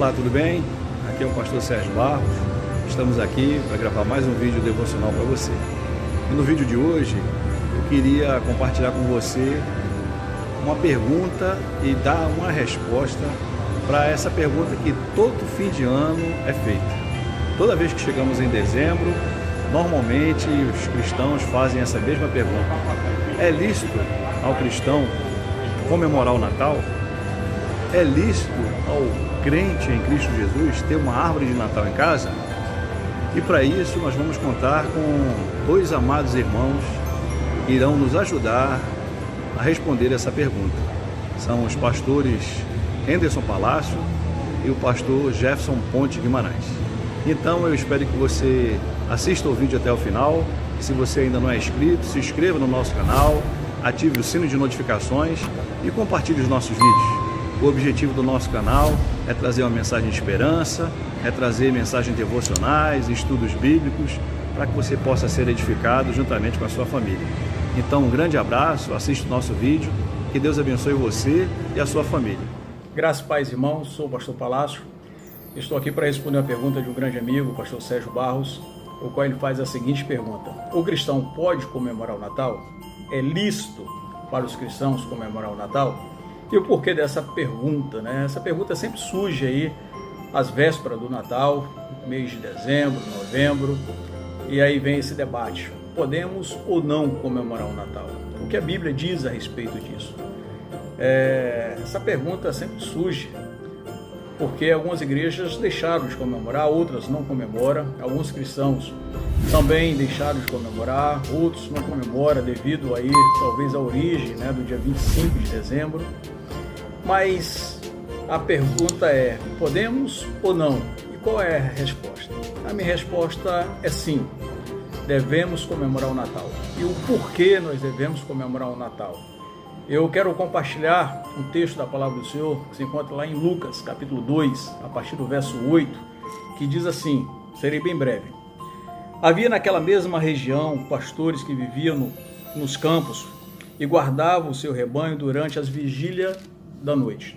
Olá, tudo bem? Aqui é o pastor Sérgio Barros. Estamos aqui para gravar mais um vídeo devocional para você. E no vídeo de hoje eu queria compartilhar com você uma pergunta e dar uma resposta para essa pergunta que todo fim de ano é feita. Toda vez que chegamos em dezembro, normalmente os cristãos fazem essa mesma pergunta: é lícito ao cristão comemorar o Natal? É lícito ao crente em Cristo Jesus ter uma árvore de Natal em casa? E para isso nós vamos contar com dois amados irmãos que irão nos ajudar a responder essa pergunta. São os pastores Henderson Palácio e o pastor Jefferson Ponte Guimarães. Então eu espero que você assista o vídeo até o final. Se você ainda não é inscrito, se inscreva no nosso canal, ative o sino de notificações e compartilhe os nossos vídeos. O objetivo do nosso canal é trazer uma mensagem de esperança, é trazer mensagens devocionais, estudos bíblicos, para que você possa ser edificado juntamente com a sua família. Então, um grande abraço, assista o nosso vídeo, que Deus abençoe você e a sua família. Graças, pais e irmãos, sou o pastor Palácio. Estou aqui para responder a pergunta de um grande amigo, o pastor Sérgio Barros, o qual ele faz a seguinte pergunta: o cristão pode comemorar o Natal? É lícito para os cristãos comemorar o Natal? E o porquê dessa pergunta, né? Essa pergunta sempre surge aí às vésperas do Natal, mês de dezembro, novembro, e aí vem esse debate: podemos ou não comemorar o Natal? O que a Bíblia diz a respeito disso? Essa pergunta sempre surge porque algumas igrejas deixaram de comemorar, outras não comemoram. Alguns cristãos também deixaram de comemorar, outros não comemoram devido aí talvez à origem, né, do dia 25 de dezembro. Mas a pergunta é: podemos ou não? E qual é a resposta? A minha resposta é sim, devemos comemorar o Natal. E o porquê nós devemos comemorar o Natal? Eu quero compartilhar um texto da palavra do Senhor que se encontra lá em Lucas, capítulo 2, a partir do verso 8, que diz assim, serei bem breve: havia naquela mesma região pastores que viviam nos campos e guardavam o seu rebanho durante a vigília da noite.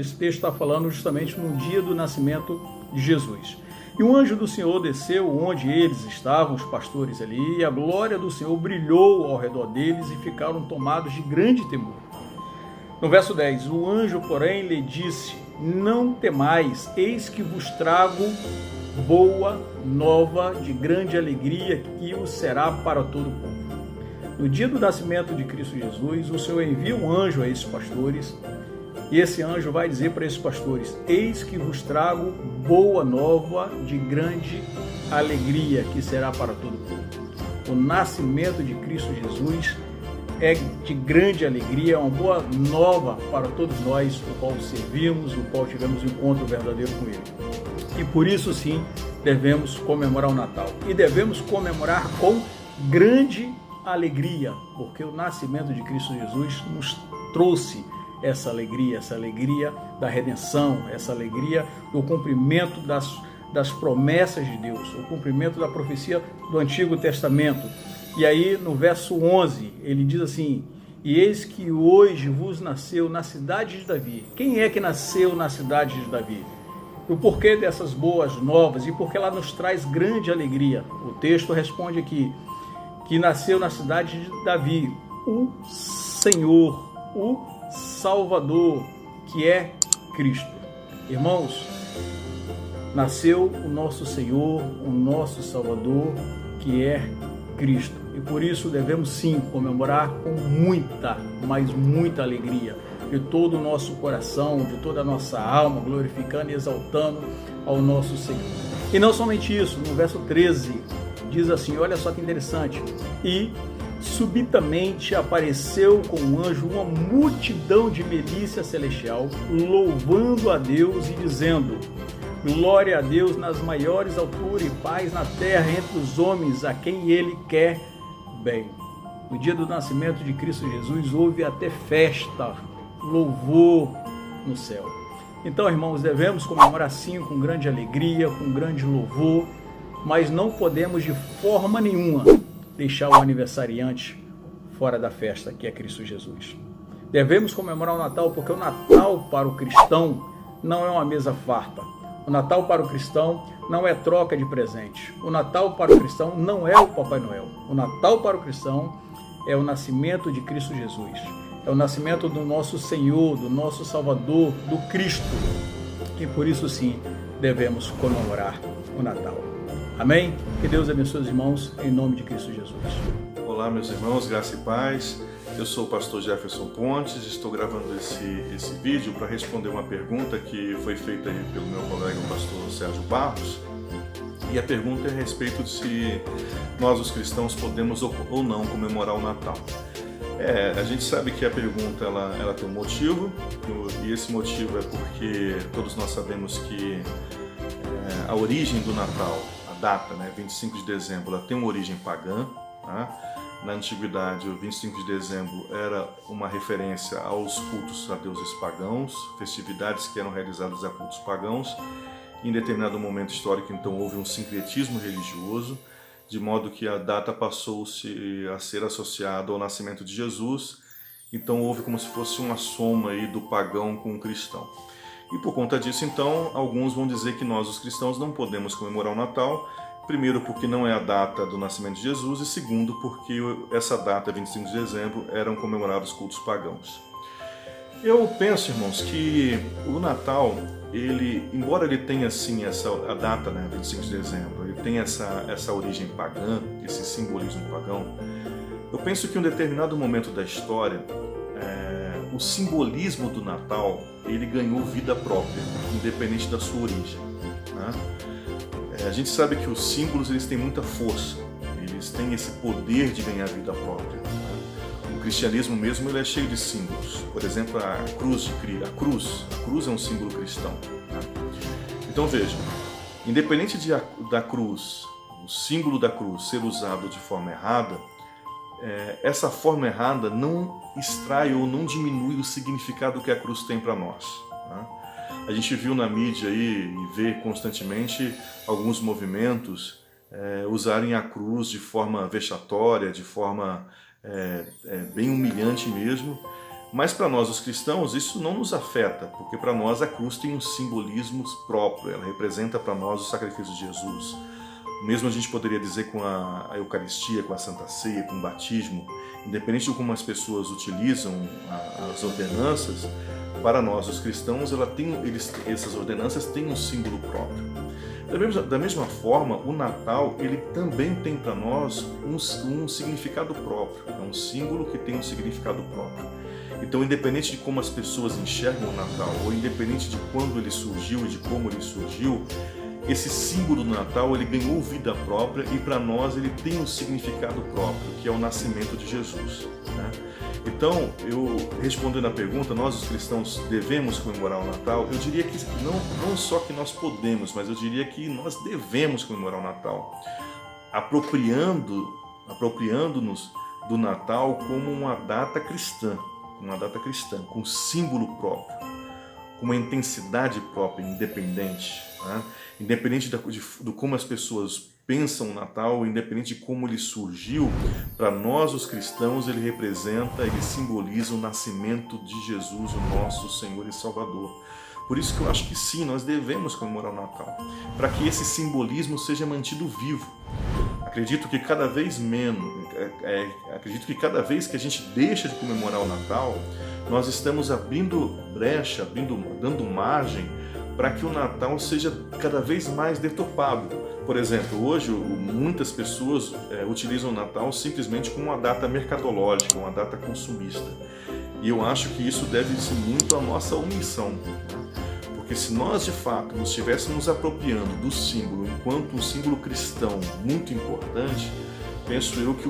Esse texto está falando justamente no dia do nascimento de Jesus. E um anjo do Senhor desceu onde eles estavam, os pastores ali, e a glória do Senhor brilhou ao redor deles e ficaram tomados de grande temor. No verso 10, o anjo, porém, lhe disse: não temais, eis que vos trago boa nova de grande alegria, que o será para todo o povo. No dia do nascimento de Cristo Jesus, o Senhor envia um anjo a esses pastores, e esse anjo vai dizer para esses pastores: eis que vos trago boa nova de grande alegria, que será para todo o povo. O nascimento de Cristo Jesus é de grande alegria, é uma boa nova para todos nós, o qual servimos, o qual tivemos um encontro verdadeiro com Ele. E por isso sim, devemos comemorar o Natal. E devemos comemorar com grande alegria, porque o nascimento de Cristo Jesus nos trouxe essa alegria da redenção, essa alegria do cumprimento das promessas de Deus, o cumprimento da profecia do Antigo Testamento. E aí no verso 11 ele diz assim: e eis que hoje vos nasceu na cidade de Davi. Quem é que nasceu na cidade de Davi? O porquê dessas boas novas e porque ela nos traz grande alegria? O texto responde aqui que nasceu na cidade de Davi o Senhor, o Salvador, que é Cristo. Irmãos, nasceu o nosso Senhor, o nosso Salvador, que é Cristo. E por isso devemos sim comemorar com muita, mas muita alegria, de todo o nosso coração, de toda a nossa alma, glorificando e exaltando ao nosso Senhor. E não somente isso, no verso 13, diz assim, olha só que interessante: e subitamente apareceu com um anjo uma multidão de milícia celestial, louvando a Deus e dizendo: glória a Deus nas maiores alturas e paz na terra entre os homens a quem Ele quer bem. No dia do nascimento de Cristo Jesus houve até festa, louvor no céu. Então, irmãos, devemos comemorar sim com grande alegria, com grande louvor, mas não podemos de forma nenhuma deixar o aniversariante fora da festa, que é Cristo Jesus. Devemos comemorar o Natal, porque o Natal para o cristão não é uma mesa farta. O Natal para o cristão não é troca de presentes. O Natal para o cristão não é o Papai Noel. O Natal para o cristão é o nascimento de Cristo Jesus. É o nascimento do nosso Senhor, do nosso Salvador, do Cristo. E por isso sim, devemos comemorar o Natal. Amém? Que Deus abençoe os irmãos, em nome de Cristo Jesus. Olá, meus irmãos, graça e paz. Eu sou o pastor Jefferson Pontes, estou gravando esse vídeo para responder uma pergunta que foi feita aí pelo meu colega, o pastor Sérgio Barros. E a pergunta é a respeito de se nós, os cristãos, podemos ou não comemorar o Natal. A gente sabe que a pergunta ela tem um motivo, e esse motivo é porque todos nós sabemos que a origem do Natal, a data, 25 de dezembro, ela tem uma origem pagã. Na antiguidade, o 25 de dezembro era uma referência aos cultos a deuses pagãos, festividades que eram realizadas a cultos pagãos. Em determinado momento histórico, então, houve um sincretismo religioso, de modo que a data passou-se a ser associada ao nascimento de Jesus. Então houve como se fosse uma soma aí do pagão com o cristão. E por conta disso, então, alguns vão dizer que nós, os cristãos, não podemos comemorar o Natal. Primeiro, porque não é a data do nascimento de Jesus, e segundo, porque essa data, 25 de dezembro, eram comemorados cultos pagãos. Eu penso, irmãos, que o Natal, embora ele tenha assim a data, 25 de dezembro, ele tem essa origem pagã, esse simbolismo pagão, eu penso que em um determinado momento da história, o simbolismo do Natal, ele ganhou vida própria, independente da sua origem. A gente sabe que os símbolos eles têm muita força, eles têm esse poder de ganhar vida própria. O cristianismo mesmo ele é cheio de símbolos. Por exemplo, a cruz de Cristo. A cruz é um símbolo cristão. Então veja, independente da cruz, o símbolo da cruz ser usado de forma errada, essa forma errada não extrai ou não diminui o significado que a cruz tem para nós. A gente viu na mídia aí e vê constantemente alguns movimentos usarem a cruz de forma vexatória, de forma bem humilhante mesmo. Mas para nós, os cristãos, isso não nos afeta, porque para nós a cruz tem um simbolismo próprio, ela representa para nós o sacrifício de Jesus. Mesmo a gente poderia dizer com a Eucaristia, com a Santa Ceia, com o batismo, independente de como as pessoas utilizam as ordenanças, para nós, os cristãos, essas ordenanças têm um símbolo próprio. Da mesma forma, o Natal ele também tem para nós um significado próprio, é um símbolo que tem um significado próprio. Então, independente de como as pessoas enxergam o Natal, ou independente de quando ele surgiu e de como ele surgiu, esse símbolo do Natal ele ganhou vida própria e para nós ele tem um significado próprio, que é o nascimento de Jesus. Então, eu respondendo a pergunta, nós os cristãos devemos comemorar o Natal, eu diria que não só que nós podemos, mas eu diria que nós devemos comemorar o Natal, apropriando-nos do Natal como uma data cristã, com símbolo próprio, com uma intensidade própria, independente, independente de como as pessoas pensam o Natal, independente de como ele surgiu, para nós os cristãos ele simboliza o nascimento de Jesus, o nosso Senhor e Salvador. Por isso que eu acho que sim, nós devemos comemorar o Natal, para que esse simbolismo seja mantido vivo. Acredito que cada vez que a gente deixa de comemorar o Natal, nós estamos abrindo brecha, dando margem para que o Natal seja cada vez mais deturpado. Por exemplo, hoje muitas pessoas utilizam o Natal simplesmente como uma data mercadológica, uma data consumista. E eu acho que isso deve-se muito à nossa omissão. Porque se nós de fato nos estivéssemos apropriando do símbolo enquanto um símbolo cristão muito importante, penso eu que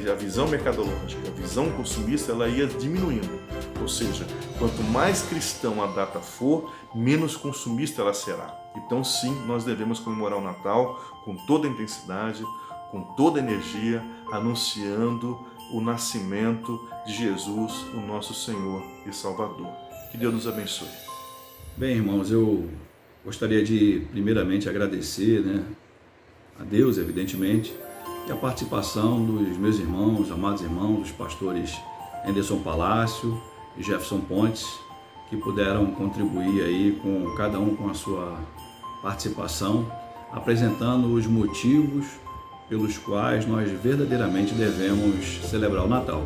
a visão mercadológica, a visão consumista, ela ia diminuindo. Ou seja, quanto mais cristão a data for, menos consumista ela será. Então sim, nós devemos comemorar o Natal com toda a intensidade, com toda a energia, anunciando o nascimento de Jesus, o nosso Senhor e Salvador. Que Deus nos abençoe. Bem, irmãos, eu gostaria de primeiramente agradecer, a Deus, evidentemente, e a participação dos meus irmãos, amados irmãos, os pastores Anderson Palácio e Jefferson Pontes, que puderam contribuir aí com cada um com a sua participação, apresentando os motivos pelos quais nós verdadeiramente devemos celebrar o Natal.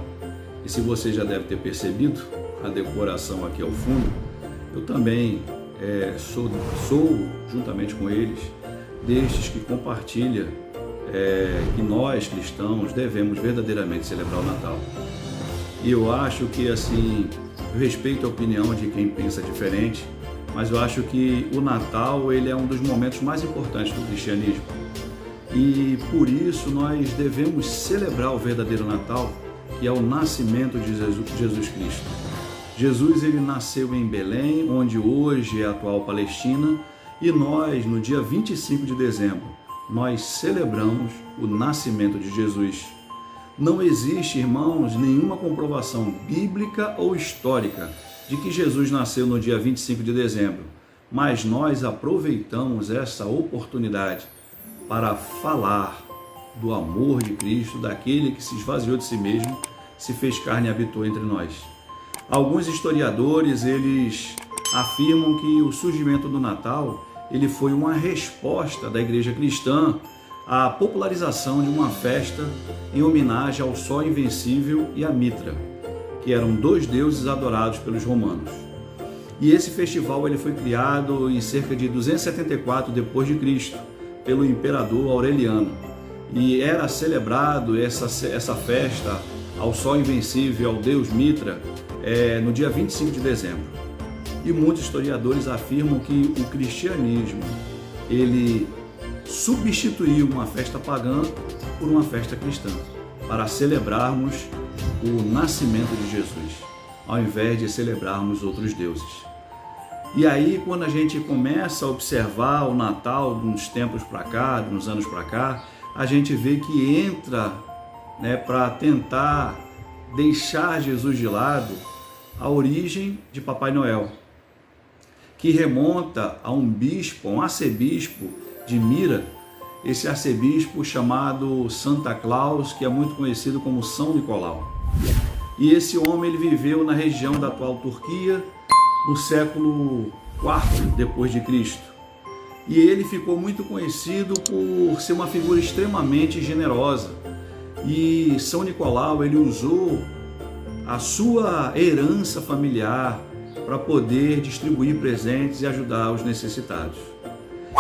E se você já deve ter percebido a decoração aqui ao fundo, eu também sou, juntamente com eles, destes que compartilha que nós, cristãos, devemos verdadeiramente celebrar o Natal. E eu acho que, assim, eu respeito a opinião de quem pensa diferente, mas eu acho que o Natal, ele é um dos momentos mais importantes do cristianismo. E por isso nós devemos celebrar o verdadeiro Natal, que é o nascimento de Jesus Cristo. Jesus, ele nasceu em Belém, onde hoje é a atual Palestina, e nós, no dia 25 de dezembro, nós celebramos o nascimento de Jesus. Não existe, irmãos, nenhuma comprovação bíblica ou histórica de que Jesus nasceu no dia 25 de dezembro, mas nós aproveitamos essa oportunidade para falar do amor de Cristo, daquele que se esvaziou de si mesmo, se fez carne e habitou entre nós. Alguns historiadores, eles afirmam que o surgimento do Natal, ele foi uma resposta da igreja cristã à popularização de uma festa em homenagem ao Sol Invencível e à Mitra, que eram dois deuses adorados pelos romanos. E esse festival ele foi criado em cerca de 274 d.C., pelo imperador Aureliano. E era celebrado essa festa ao Sol Invencível, ao deus Mitra, no dia 25 de dezembro. E muitos historiadores afirmam que o cristianismo, ele substituiu uma festa pagã por uma festa cristã, para celebrarmos o nascimento de Jesus, ao invés de celebrarmos outros deuses. E aí, quando a gente começa a observar o Natal de uns tempos para cá, de uns anos para cá, a gente vê que entra, para tentar deixar Jesus de lado, a origem de Papai Noel, que remonta a um bispo, um arcebispo de Mira, esse arcebispo chamado Santa Claus, que é muito conhecido como São Nicolau. E esse homem, ele viveu na região da atual Turquia, no século IV depois de Cristo. E ele ficou muito conhecido por ser uma figura extremamente generosa. E São Nicolau, ele usou a sua herança familiar para poder distribuir presentes e ajudar os necessitados.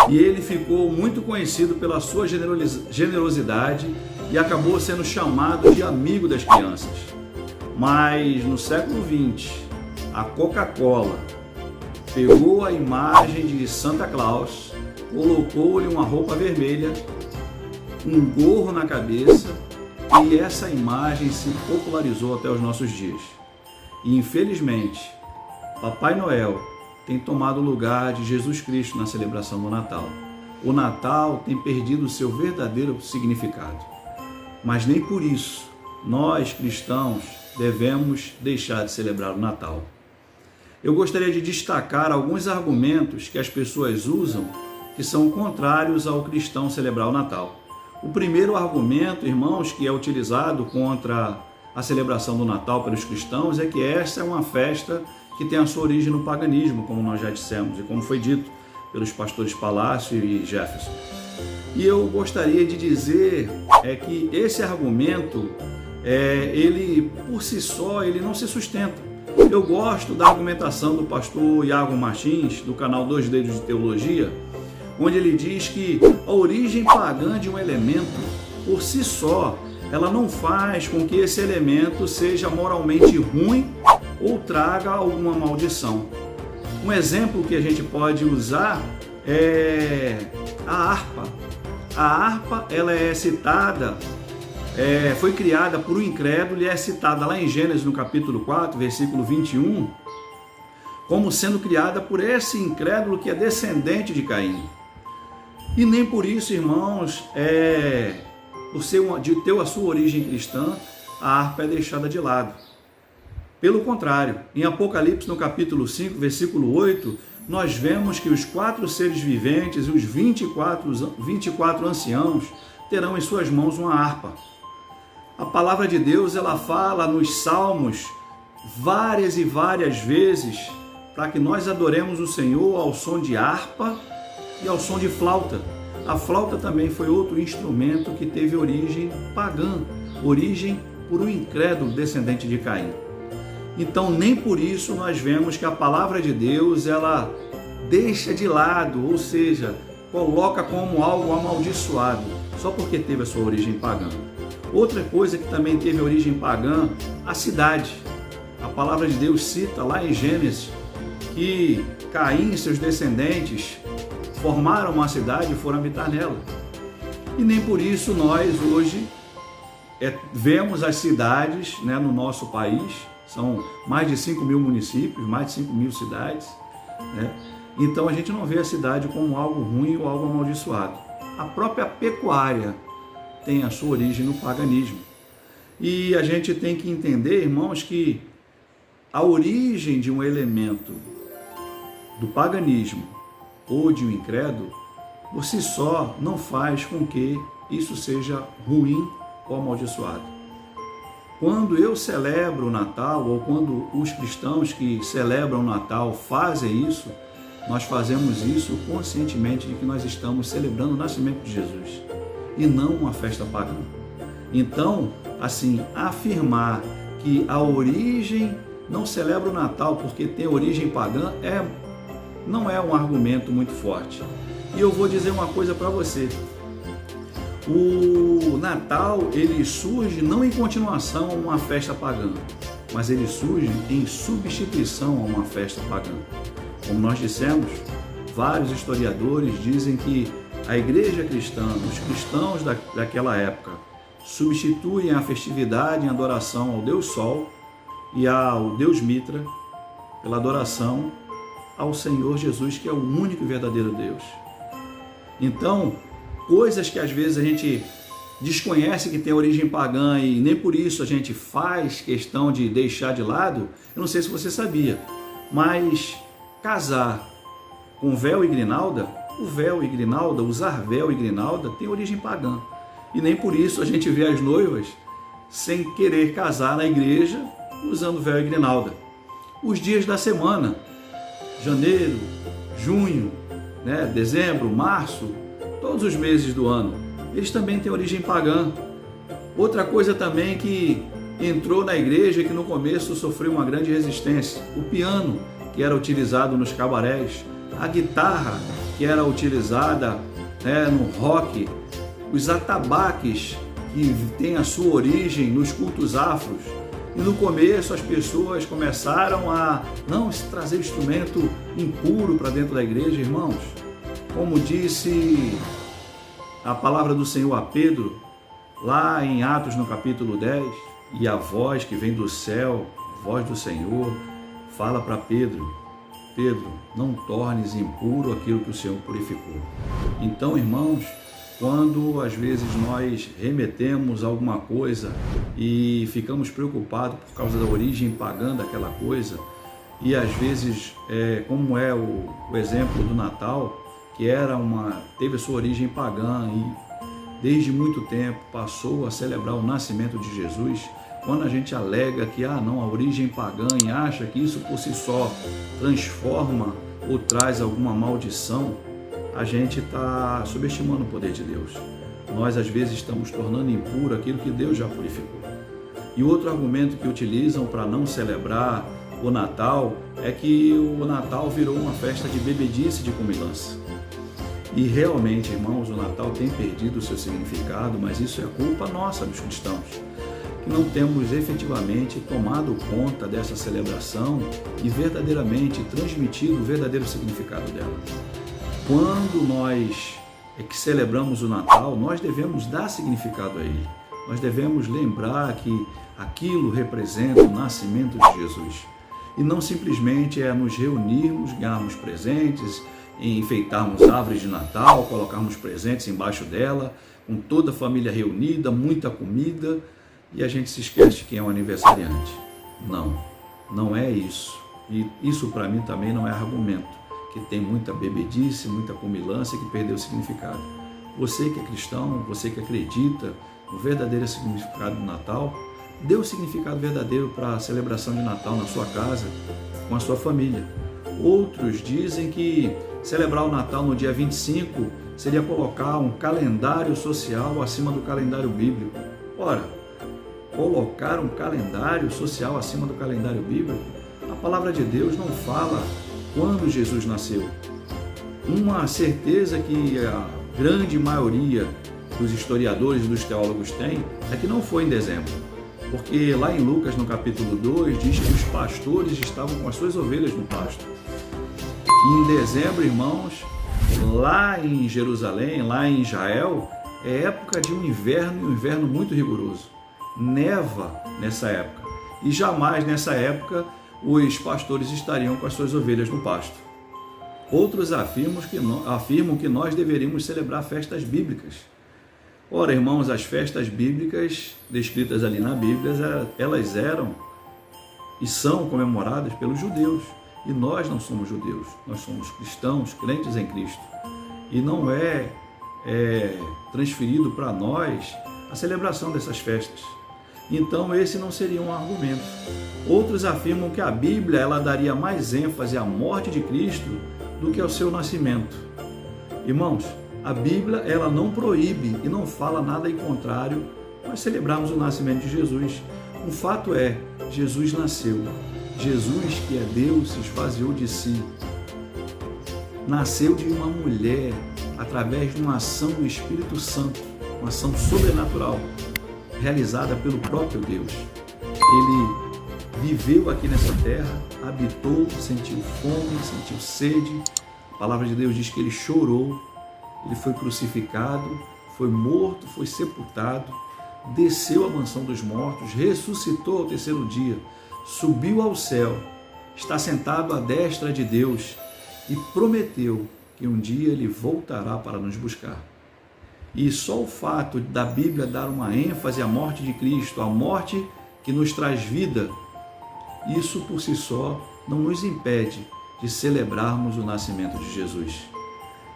E ele ficou muito conhecido pela sua generosidade e acabou sendo chamado de amigo das crianças. Mas no século XX, a Coca-Cola pegou a imagem de Santa Claus, colocou-lhe uma roupa vermelha, um gorro na cabeça, e essa imagem se popularizou até os nossos dias. E infelizmente, Papai Noel tem tomado o lugar de Jesus Cristo na celebração do Natal. O Natal tem perdido o seu verdadeiro significado. Mas nem por isso nós, cristãos, devemos deixar de celebrar o Natal. Eu gostaria de destacar alguns argumentos que as pessoas usam que são contrários ao cristão celebrar o Natal. O primeiro argumento, irmãos, que é utilizado contra a celebração do Natal pelos cristãos é que esta é uma festa que tem a sua origem no paganismo, como nós já dissemos, e como foi dito pelos pastores Palácio e Jefferson. E eu gostaria de dizer que esse argumento, ele por si só, ele não se sustenta. Eu gosto da argumentação do pastor Iago Martins, do canal 2 Dedos de Teologia, onde ele diz que a origem pagã de um elemento, por si só, ela não faz com que esse elemento seja moralmente ruim ou traga alguma maldição. Um exemplo que a gente pode usar é a harpa. A harpa, ela é citada, foi criada por um incrédulo e é citada lá em Gênesis, no capítulo 4, versículo 21, como sendo criada por esse incrédulo que é descendente de Caim. E nem por isso, irmãos, de ter a sua origem cristã, a harpa é deixada de lado. Pelo contrário, em Apocalipse, no capítulo 5, versículo 8, nós vemos que os 4 seres viventes e os 24 anciãos terão em suas mãos uma harpa. A palavra de Deus, ela fala nos Salmos várias e várias vezes para que nós adoremos o Senhor ao som de harpa e ao som de flauta. A flauta também foi outro instrumento que teve origem pagã, origem por um incrédulo descendente de Caim. Então, nem por isso nós vemos que a palavra de Deus, ela deixa de lado, ou seja, coloca como algo amaldiçoado, só porque teve a sua origem pagã. Outra coisa que também teve origem pagã, a cidade. A palavra de Deus cita lá em Gênesis que Caim e seus descendentes formaram uma cidade e foram habitar nela. E nem por isso nós hoje vemos as cidades, né, no nosso país, são mais de 5.000 municípios, mais de 5.000 cidades, né? Então a gente não vê a cidade como algo ruim ou algo amaldiçoado. A própria pecuária tem a sua origem no paganismo. E a gente tem que entender, irmãos, que a origem de um elemento do paganismo ou de um incrédulo, por si só, não faz com que isso seja ruim ou amaldiçoado. Quando eu celebro o Natal, ou quando os cristãos que celebram o Natal fazem isso, nós fazemos isso conscientemente de que nós estamos celebrando o nascimento de Jesus e não uma festa pagã. Então, assim, afirmar que a origem não celebra o Natal porque tem origem pagã não é um argumento muito forte. E eu vou dizer uma coisa para você. O Natal, ele surge não em continuação a uma festa pagã, mas ele surge em substituição a uma festa pagã. Como nós dissemos, vários historiadores dizem que a igreja cristã, os cristãos daquela época, substituem a festividade em adoração ao Deus Sol e ao Deus Mitra pela adoração ao Senhor Jesus, que é o único e verdadeiro Deus. Então, coisas que às vezes a gente desconhece que tem origem pagã e nem por isso a gente faz questão de deixar de lado, eu não sei se você sabia, mas casar com véu e grinalda, o véu e grinalda, usar véu e grinalda tem origem pagã. E nem por isso a gente vê as noivas sem querer casar na igreja usando véu e grinalda. Os dias da semana, janeiro, junho, né, dezembro, março, todos os meses do ano, eles também têm origem pagã. Outra coisa também que entrou na igreja e que no começo sofreu uma grande resistência, o piano, que era utilizado nos cabarés, a guitarra, que era utilizada, né, no rock, os atabaques, que têm a sua origem nos cultos afros. E no começo as pessoas começaram a não trazer instrumento impuro para dentro da igreja, irmãos. Como disse a palavra do Senhor a Pedro, lá em Atos no capítulo 10, e a voz que vem do céu, a voz do Senhor, fala para Pedro: Pedro, não tornes impuro aquilo que o Senhor purificou. Então, irmãos, quando às vezes nós remetemos alguma coisa e ficamos preocupados por causa da origem pagã daquela coisa, e às vezes, como é o exemplo do Natal, que teve a sua origem pagã e desde muito tempo passou a celebrar o nascimento de Jesus, quando a gente alega que a origem pagã e acha que isso por si só transforma ou traz alguma maldição, a gente está subestimando o poder de Deus. Nós às vezes estamos tornando impuro aquilo que Deus já purificou. E outro argumento que utilizam para não celebrar o Natal é que o Natal virou uma festa de bebedice e de comilança. E realmente, irmãos, o Natal tem perdido o seu significado, mas isso é culpa nossa dos cristãos, que não temos efetivamente tomado conta dessa celebração e verdadeiramente transmitido o verdadeiro significado dela. Quando nós que celebramos o Natal, nós devemos dar significado a ele. Nós devemos lembrar que aquilo representa o nascimento de Jesus. E não simplesmente nos reunirmos, ganharmos presentes, enfeitarmos árvores de Natal, colocarmos presentes embaixo dela, com toda a família reunida, muita comida, e a gente se esquece de quem é o aniversariante. Não é isso. E isso para mim também não é argumento, que tem muita bebedice, muita comilança que perdeu o significado. Você que é cristão, você que acredita no verdadeiro significado do Natal, dê o significado verdadeiro para a celebração de Natal na sua casa, com a sua família. Outros dizem que celebrar o Natal no dia 25 seria colocar um calendário social acima do calendário bíblico. Ora, colocar um calendário social acima do calendário bíblico? A palavra de Deus não fala quando Jesus nasceu. Uma certeza que a grande maioria dos historiadores e dos teólogos tem é que não foi em dezembro. Porque lá em Lucas, no capítulo 2, diz que os pastores estavam com as suas ovelhas no pasto. E em dezembro, irmãos, lá em Jerusalém, lá em Israel, é época de um inverno muito rigoroso. Neva nessa época. E jamais nessa época os pastores estariam com as suas ovelhas no pasto. Outros afirmam que nós deveríamos celebrar festas bíblicas. Ora, irmãos, as festas bíblicas descritas ali na Bíblia, elas eram e são comemoradas pelos judeus. E nós não somos judeus, nós somos cristãos, crentes em Cristo. E não é transferido para nós a celebração dessas festas. Então esse não seria um argumento. Outros afirmam que a Bíblia ela daria mais ênfase à morte de Cristo do que ao seu nascimento. Irmãos, a Bíblia ela não proíbe e não fala nada em contrário nós celebrarmos o nascimento de Jesus. Um fato é, Jesus nasceu. Jesus, que é Deus, se esvaziou de si. Nasceu de uma mulher através de uma ação do Espírito Santo, uma ação sobrenatural, realizada pelo próprio Deus. Ele viveu aqui nessa terra, habitou, sentiu fome, sentiu sede. A palavra de Deus diz que ele chorou, ele foi crucificado, foi morto, foi sepultado, desceu à mansão dos mortos, ressuscitou ao terceiro dia, subiu ao céu, está sentado à destra de Deus e prometeu que um dia ele voltará para nos buscar. E só o fato da Bíblia dar uma ênfase à morte de Cristo, à morte que nos traz vida, isso por si só não nos impede de celebrarmos o nascimento de Jesus.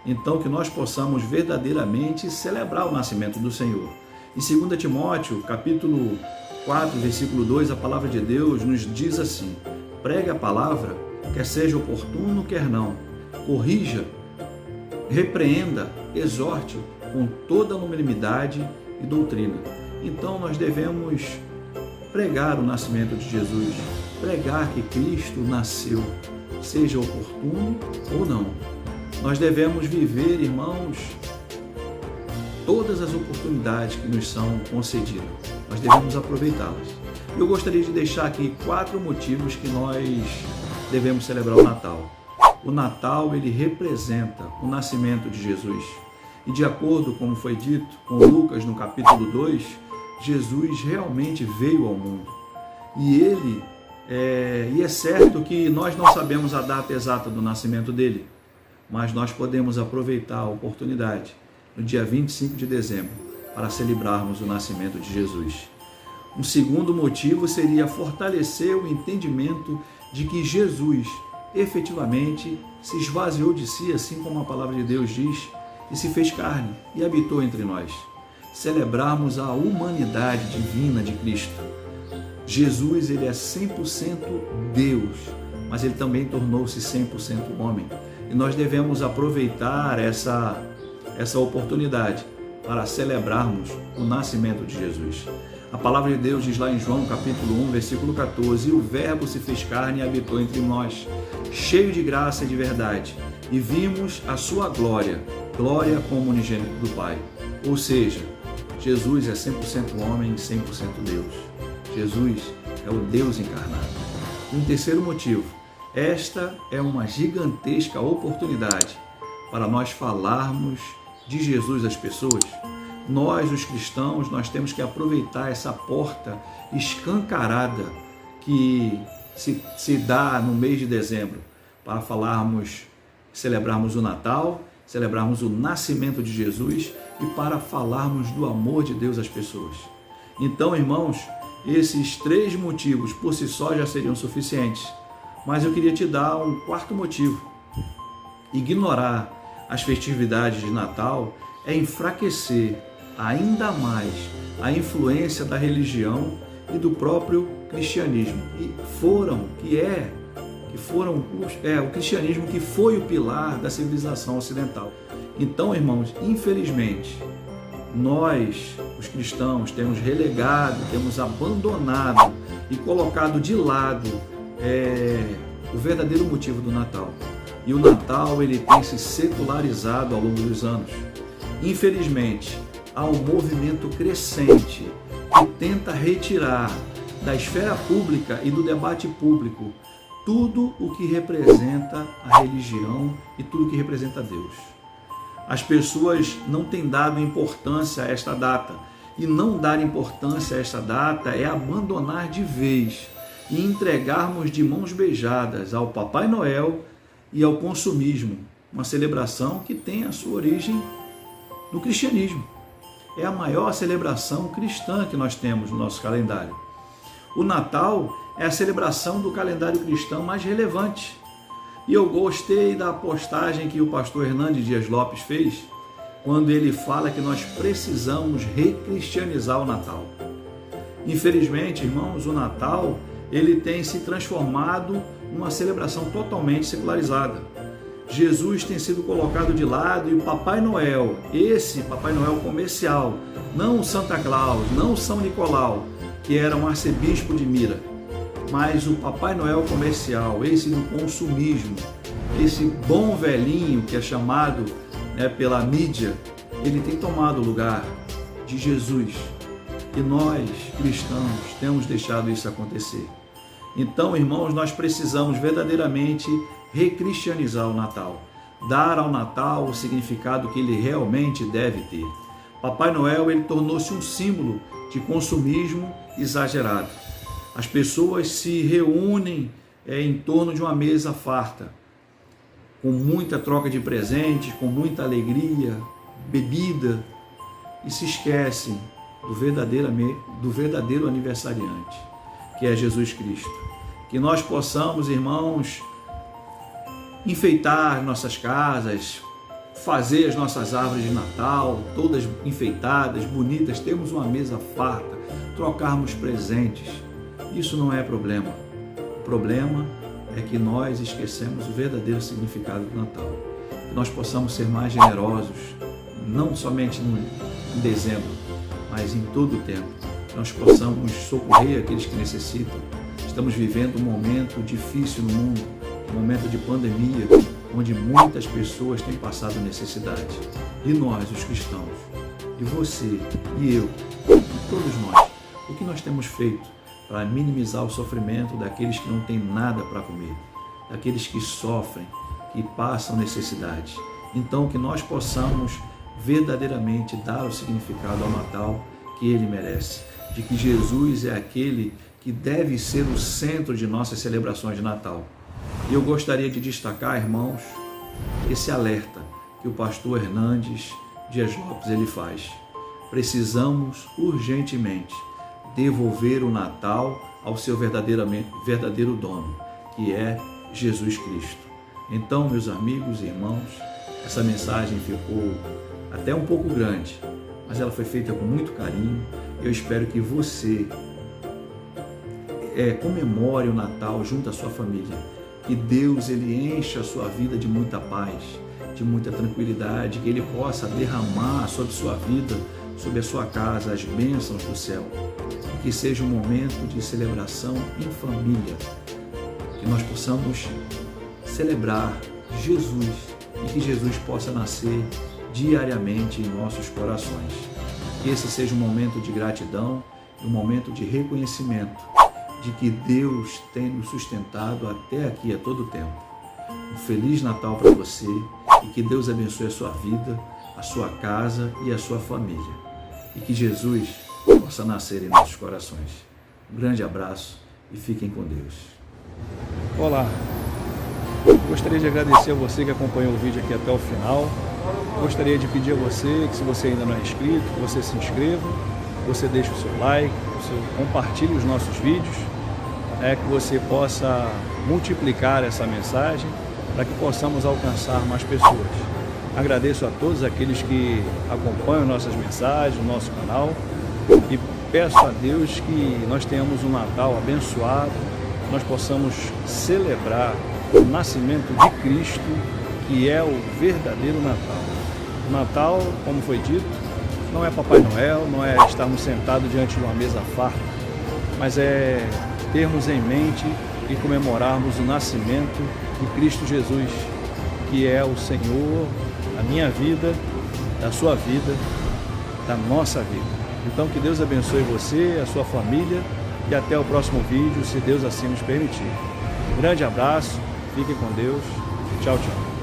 Então que nós possamos verdadeiramente celebrar o nascimento do Senhor. Em 2 Timóteo, capítulo 4, versículo 2, a palavra de Deus nos diz assim: pregue a palavra, quer seja oportuno, quer não, corrija, repreenda, exorte com toda longanimidade e doutrina. Então nós devemos pregar o nascimento de Jesus, pregar que Cristo nasceu, seja oportuno ou não. Nós devemos viver, irmãos, todas as oportunidades que nos são concedidas. Nós devemos aproveitá-las. Eu gostaria de deixar aqui 4 motivos que nós devemos celebrar o Natal. O Natal, ele representa o nascimento de Jesus. E de acordo com como foi dito com Lucas no capítulo 2, Jesus realmente veio ao mundo. E é certo que nós não sabemos a data exata do nascimento dele, mas nós podemos aproveitar a oportunidade no dia 25 de dezembro para celebrarmos o nascimento de Jesus. Um segundo motivo seria fortalecer o entendimento de que Jesus efetivamente se esvaziou de si, assim como a palavra de Deus diz, e se fez carne e habitou entre nós. Celebrarmos a humanidade divina de Cristo. Jesus, ele é 100% Deus, mas ele também tornou-se 100% homem. E nós devemos aproveitar essa oportunidade para celebrarmos o nascimento de Jesus. A palavra de Deus diz lá em João capítulo 1, versículo 14: e o Verbo se fez carne e habitou entre nós, cheio de graça e de verdade, e vimos a sua glória, glória como unigênito do Pai. Ou seja, Jesus é 100% homem e 100% Deus. Jesus é o Deus encarnado. Um terceiro motivo: esta é uma gigantesca oportunidade para nós falarmos de Jesus às pessoas. Nós, os cristãos, nós temos que aproveitar essa porta escancarada que se dá no mês de dezembro para celebrarmos o Natal, celebrarmos o nascimento de Jesus e para falarmos do amor de Deus às pessoas. Então, irmãos, esses 3 motivos por si só já seriam suficientes, mas eu queria te dar um 4º motivo. Ignorar as festividades de Natal é enfraquecer ainda mais a influência da religião e do próprio cristianismo. Que que foram o cristianismo que foi o pilar da civilização ocidental. Então, irmãos, infelizmente, nós, os cristãos, temos relegado, temos abandonado e colocado de lado o verdadeiro motivo do Natal. E o Natal, ele tem se secularizado ao longo dos anos. Infelizmente, há um movimento crescente que tenta retirar da esfera pública e do debate público tudo o que representa a religião e tudo o que representa Deus. As pessoas não têm dado importância a esta data. E não dar importância a esta data é abandonar de vez e entregarmos de mãos beijadas ao Papai Noel e ao consumismo, uma celebração que tem a sua origem no cristianismo. É a maior celebração cristã que nós temos no nosso calendário. O Natal é a celebração do calendário cristão mais relevante. E eu gostei da postagem que o pastor Hernandes Dias Lopes fez, quando ele fala que nós precisamos recristianizar o Natal. Infelizmente, irmãos, o Natal ele tem se transformado numa celebração totalmente secularizada. Jesus tem sido colocado de lado e o Papai Noel, esse Papai Noel comercial, não o Santa Claus, não o São Nicolau, que era um arcebispo de Mira, mas o Papai Noel comercial, esse do consumismo, esse bom velhinho que é chamado pela mídia, ele tem tomado o lugar de Jesus. E nós, cristãos, temos deixado isso acontecer. Então, irmãos, nós precisamos verdadeiramente recristianizar o Natal, dar ao Natal o significado que ele realmente deve ter. Papai Noel, ele tornou-se um símbolo de consumismo exagerado. As pessoas se reúnem em torno de uma mesa farta, com muita troca de presentes, com muita alegria, bebida, e se esquecem do verdadeiro aniversariante, que é Jesus Cristo. Que nós possamos, irmãos, enfeitar nossas casas, fazer as nossas árvores de Natal, todas enfeitadas, bonitas, termos uma mesa farta, trocarmos presentes. Isso não é problema. O problema é que nós esquecemos o verdadeiro significado do Natal. Que nós possamos ser mais generosos, não somente em dezembro, mas em todo o tempo. Que nós possamos socorrer aqueles que necessitam. Estamos vivendo um momento difícil no mundo, um momento de pandemia, onde muitas pessoas têm passado necessidade. E nós, os cristãos, e você, e eu, e todos nós, o que nós temos feito para minimizar o sofrimento daqueles que não têm nada para comer, daqueles que sofrem, que passam necessidade? Então, que nós possamos verdadeiramente dar o significado ao Natal que ele merece, de que Jesus é aquele que deve ser o centro de nossas celebrações de Natal. E eu gostaria de destacar, irmãos, esse alerta que o pastor Hernandes Dias Lopes ele faz. Precisamos urgentemente devolver o Natal ao seu verdadeiro dono, que é Jesus Cristo. Então, meus amigos e irmãos, essa mensagem ficou até um pouco grande, mas ela foi feita com muito carinho. Eu espero que você comemore o Natal junto à sua família. Que Deus ele encha a sua vida de muita paz, de muita tranquilidade, que Ele possa derramar sobre sua vida, sobre a sua casa, as bênçãos do céu. Que seja um momento de celebração em família, que nós possamos celebrar Jesus e que Jesus possa nascer diariamente em nossos corações. Que esse seja um momento de gratidão, um momento de reconhecimento de que Deus tem nos sustentado até aqui a todo tempo. Um Feliz Natal para você e que Deus abençoe a sua vida, a sua casa e a sua família. E que Jesus possa nascer em nossos corações. Um grande abraço e fiquem com Deus. Olá, gostaria de agradecer a você que acompanhou o vídeo aqui até o final. Gostaria de pedir a você que, se você ainda não é inscrito, que você se inscreva, você deixe o seu like, compartilhe os nossos vídeos, que você possa multiplicar essa mensagem para que possamos alcançar mais pessoas. Agradeço a todos aqueles que acompanham nossas mensagens no nosso canal e peço a Deus que nós tenhamos um Natal abençoado, nós possamos celebrar o nascimento de Cristo, que é o verdadeiro Natal. O Natal, como foi dito, não é Papai Noel, não é estarmos sentados diante de uma mesa farta, mas é termos em mente e comemorarmos o nascimento de Cristo Jesus, que é o Senhor da minha vida, da sua vida, da nossa vida. Então que Deus abençoe você, a sua família e até o próximo vídeo, se Deus assim nos permitir. Um grande abraço, fiquem com Deus, tchau, tchau.